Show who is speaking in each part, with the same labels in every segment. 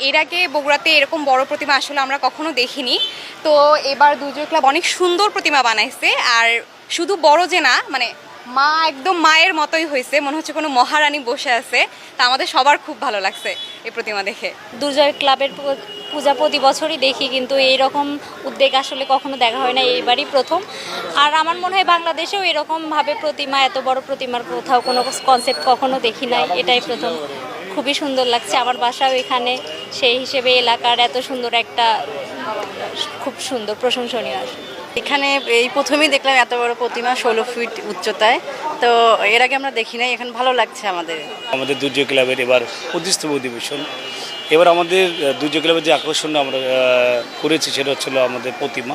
Speaker 1: এর আগে বগুড়াতে এরকম বড় প্রতিমা আসলে আমরা কখনো দেখিনি। তো এবার দুর্জয় ক্লাব অনেক সুন্দর প্রতিমা বানাইছে। আর শুধু বড় যে না, মানে মা একদম মায়ের মতোই হয়েছে, মনে হচ্ছে কোনো মহারানী বসে আছে। তা আমাদের সবার খুব ভালো লাগছে এই প্রতিমা দেখে।
Speaker 2: দুর্জয় ক্লাবের পূজা প্রতি বছরই দেখি, কিন্তু এইরকম উদ্যোগ আসলে কখনো দেখা হয় না, এইবারই প্রথম। আর আমার মনে হয় বাংলাদেশেও এরকমভাবে প্রতিমা, এত বড় প্রতিমার কোথাও কোনো কনসেপ্ট কখনো দেখি নাই, এটাই প্রথম। খুবই সুন্দর লাগছে, আমার বাসাও এখানে, সেই হিসেবে এলাকার এত সুন্দর একটা, খুব সুন্দর, প্রশংসনীয় আসলে।
Speaker 3: এখানে এই প্রথমেই দেখলাম এত বড় প্রতিমা 16 ফিট উচ্চতায়। তো এর আগে আমরা দেখি নাই, এখন ভালো লাগছে আমাদের।
Speaker 4: আমাদের দুর্জয় ক্লাবের এবার 25তম অধিবেশন। এবার আমাদের দুর্জয় ক্লাবের যে আকর্ষণ আমরা করেছি সেটা হচ্ছিল আমাদের প্রতিমা।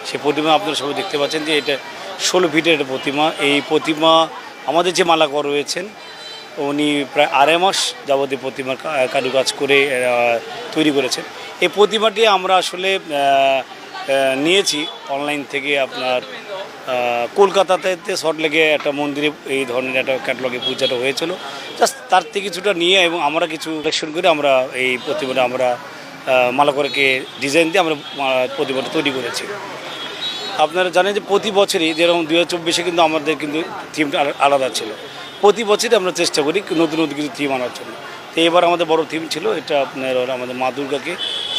Speaker 4: সেই প্রতিমা আপনারা সবাই দেখতে পাচ্ছেন যে এটা 16 ফিটের একটা প্রতিমা। এই প্রতিমা আমাদের যে মালাকর রয়েছেন উনি প্রায় 2.5 মাস যাবতীয় প্রতিমার কারুকাজ করে তৈরি করেছেন। এই প্রতিমাটি আমরা আসলে নিয়েছি অনলাইন থেকে। আপনার কলকাতাতে সল্টলেকে একটা মন্দিরে এই ধরনের একটা ক্যাটালগে পূজাটা হয়েছিল, জাস্ট তার থেকে কিছুটা নিয়ে এবং আমরা কিছু কালেকশন করে আমরা এই প্রতিমাটা আমরা মালাকরকে ডিজাইন দিয়ে আমরা প্রতিমাটা তৈরি করেছি। আপনারা জানেন যে প্রতি বছরই যেরকম 2024-এ কিন্তু আমাদের কিন্তু থিমটা আলাদা ছিল। প্রতি বছরই আমরা চেষ্টা করি নতুন নতুন কিছু থিম আনার জন্য। তো এবার আমাদের বড় থিম ছিল এটা আপনার আমাদের মা দুর্গাকে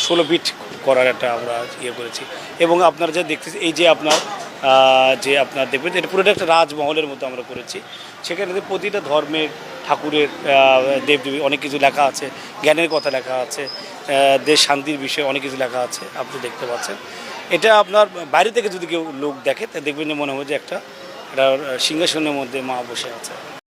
Speaker 4: 16 ফিট করার একটা আমরা ইয়ে করেছি। এবং আপনারা যা দেখতেছি এই যে আপনার দেখবেন এটা পুরোটা একটা রাজমহলের মতো আমরা করেছি। সেখানে প্রতিটা ধর্মের ঠাকুরের দেবদেবী অনেক কিছু লেখা আছে, জ্ঞানের কথা লেখা আছে, দেশ শান্তির বিষয়ে অনেক কিছু লেখা আছে আপনি দেখতে পাচ্ছেন। এটা আপনার বাইরে থেকে যদি কেউ লোক দেখে তা দেখবেন যে মনে হয় যে একটা সিংহাসনের মধ্যে মা বসে আছে।